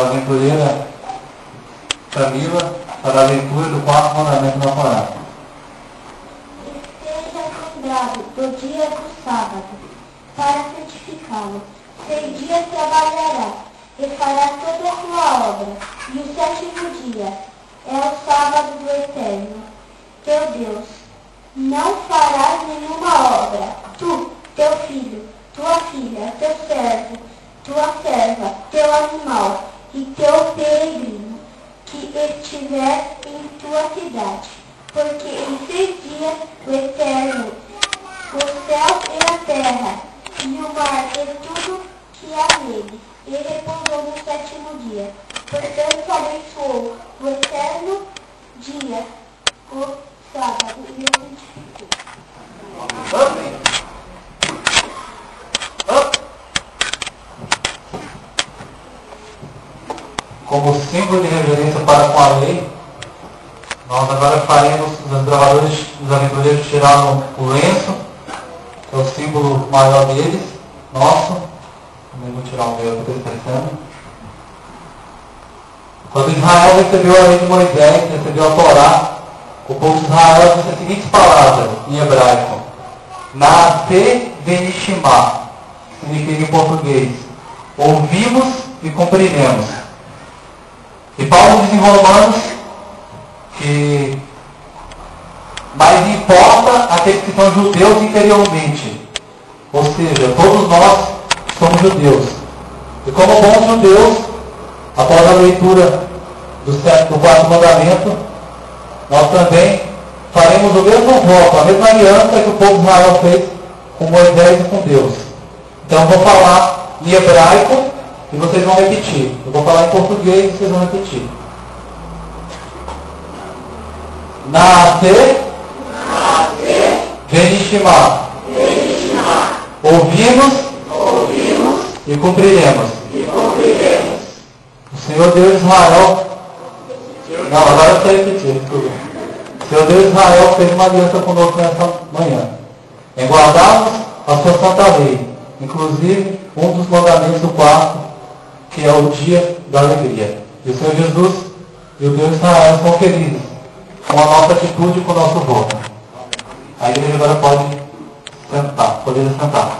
da aventureira Camila para a leitura do quarto mandamento da Torá. Esteja lembrado do dia do sábado, para santificá-lo. 6 dias trabalharás e farás toda a tua obra, e o 7º dia é o sábado do Eterno, teu Deus. Não farás nenhuma obra, tu, teu filho, tua filha, teu servo, tua serva, teu animal e teu peregrino, que estiver em tua cidade. Porque em 6 dias o Eterno, os céus e a terra, e o mar e tudo que há nele, e repousou no 7º dia. Portanto abençoou o eterno dia, o sábado, e o santificou. Como símbolo de reverência para com a lei, nós agora faremos, os desbravadores, os aventureiros tiraram o lenço, que é o símbolo maior deles, nosso. Também vou tirar o meu, porque estou pensando. Quando Israel recebeu a lei de Moisés, recebeu a Torá, o povo de Israel disse as seguintes palavras em hebraico: Naaseh venishma, significa em português: ouvimos e cumpriremos. E Paulo diz em Romanos que mais importa aqueles que são judeus interiormente, ou seja, todos nós somos judeus. E como bons judeus, após a leitura do quarto mandamento, nós também faremos o mesmo voto, a mesma aliança que o povo de Israel fez com Moisés e com Deus. Então eu vou falar em hebraico e vocês vão repetir. Eu vou falar em português e vocês vão repetir. Naaseh venishma. Ouvimos e cumpriremos. O Senhor Deus de Israel... Não, agora eu sei repetir. O Senhor Deus de Israel fez uma aliança conosco nessa manhã, em guardarmos a sua santa lei, inclusive um dos mandamentos do quarto, que é o dia da alegria. E o Senhor Jesus e o Deus de Israel são felizes com a nossa atitude e com o nosso voto. A igreja agora pode sentar, poder sentar.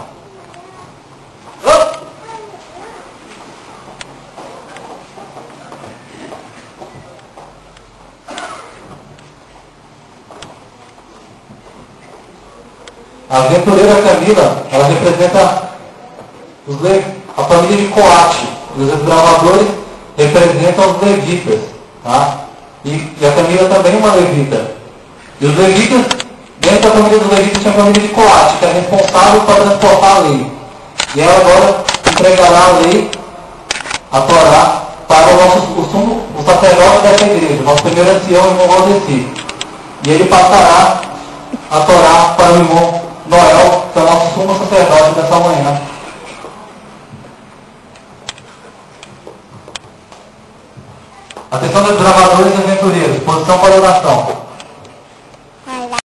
A aventureira Camila, ela representa a família de Coate. E os desbravadores representam os levitas. Tá? E a Camila também é uma levita. E os levitas, dentro da família dos levitas, tem a família de Coate, que é responsável para transportar a lei. E ela agora entregará a lei, a Torá, para o sacerdote dessa igreja, nosso primeiro ancião, o irmão Valdeci. E ele passará a Torá para o irmão Noel, que é o nosso sumo sacerdote dessa manhã. Atenção dos gravadores e aventureiros, posição para oração.